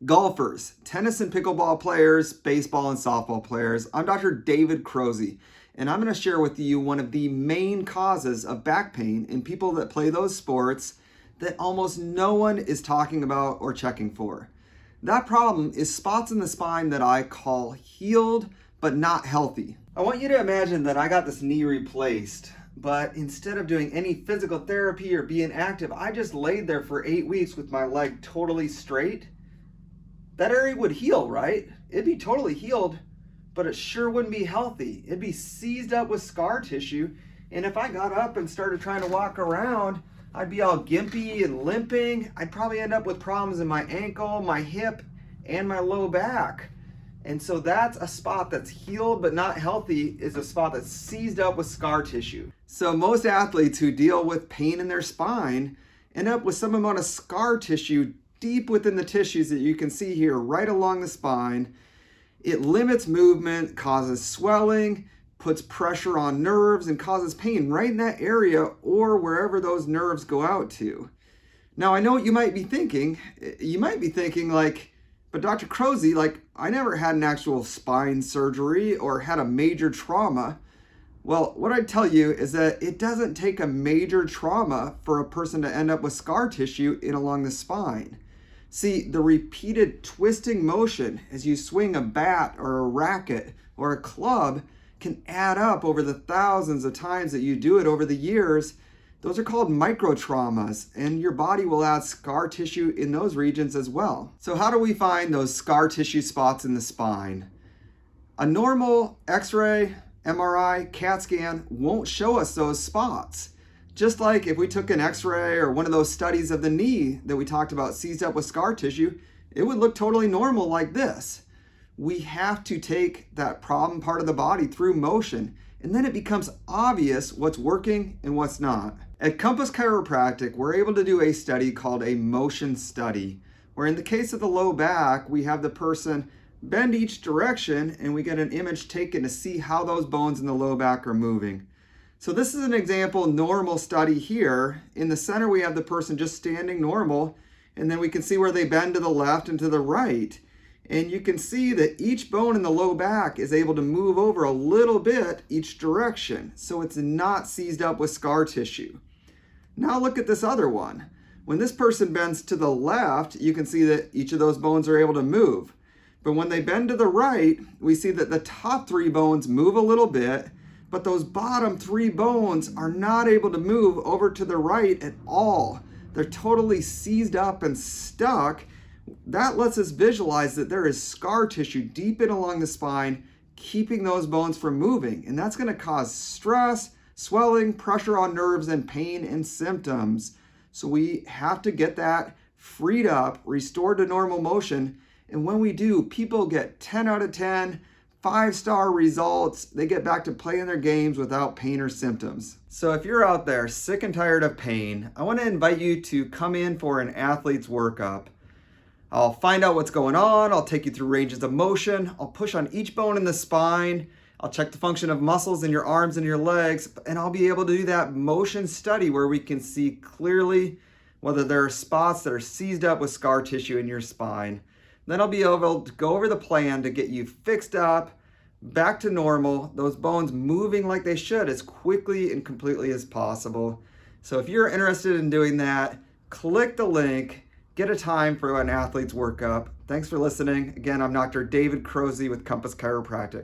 Golfers, tennis and pickleball players, baseball and softball players. I'm Dr. David Crozy, and I'm going to share with you one of the main causes of back pain in people that play those sports that almost no one is talking about or checking for. That problem is spots in the spine that I call healed but not healthy. I want you to imagine that I got this knee replaced, but instead of doing any physical therapy or being active, I just laid there for 8 weeks with my leg totally straight. That area would heal, right? It'd be totally healed, but it sure wouldn't be healthy. It'd be seized up with scar tissue, and if I got up and started trying to walk around, I'd be all gimpy and limping. I'd probably end up with problems in my ankle, my hip, and my low back. And so that's a spot that's healed but not healthy, is a spot that's seized up with scar tissue. So most athletes who deal with pain in their spine end up with some amount of scar tissue deep within the tissues that you can see here right along the spine. It limits movement, causes swelling, puts pressure on nerves, and causes pain right in that area or wherever those nerves go out to. Now, I know what you might be thinking. You might be thinking like, but Dr. Crozy, I never had an actual spine surgery or had a major trauma. Well, what I'd tell you is that it doesn't take a major trauma for a person to end up with scar tissue in along the spine. See, the repeated twisting motion as you swing a bat or a racket or a club can add up over the thousands of times that you do it over the years. Those are called microtraumas, and your body will add scar tissue in those regions as well. So how do we find those scar tissue spots in the spine? A normal X-ray, MRI, CAT scan won't show us those spots. Just like if we took an X-ray or one of those studies of the knee that we talked about seized up with scar tissue, it would look totally normal like this. We have to take that problem part of the body through motion, and then it becomes obvious what's working and what's not. At Compass Chiropractic, we're able to do a study called a motion study, where in the case of the low back, we have the person bend each direction and we get an image taken to see how those bones in the low back are moving. So this is an example normal study here. In the center, we have the person just standing normal, and then we can see where they bend to the left and to the right. And you can see that each bone in the low back is able to move over a little bit each direction, so it's not seized up with scar tissue. Now look at this other one. When this person bends to the left, you can see that each of those bones are able to move. But when they bend to the right, we see that the top 3 bones move a little bit, but those bottom 3 bones are not able to move over to the right at all. They're totally seized up and stuck. That lets us visualize that there is scar tissue deep in along the spine, keeping those bones from moving. And that's going to cause stress, swelling, pressure on nerves, and pain and symptoms. So we have to get that freed up, restored to normal motion. And when we do, people get 10 out of 10, 5-star results. They get back to playing their games without pain or symptoms. So if you're out there sick and tired of pain, I want to invite you to come in for an athlete's workup. I'll find out what's going on. I'll take you through ranges of motion. I'll push on each bone in the spine. I'll check the function of muscles in your arms and your legs, and I'll be able to do that motion study where we can see clearly whether there are spots that are seized up with scar tissue in your spine. Then I'll be able to go over the plan to get you fixed up, back to normal, those bones moving like they should as quickly and completely as possible. So if you're interested in doing that, click the link, get a time for an athlete's workup. Thanks for listening. Again, I'm Dr. David Crozy with Compass Chiropractic.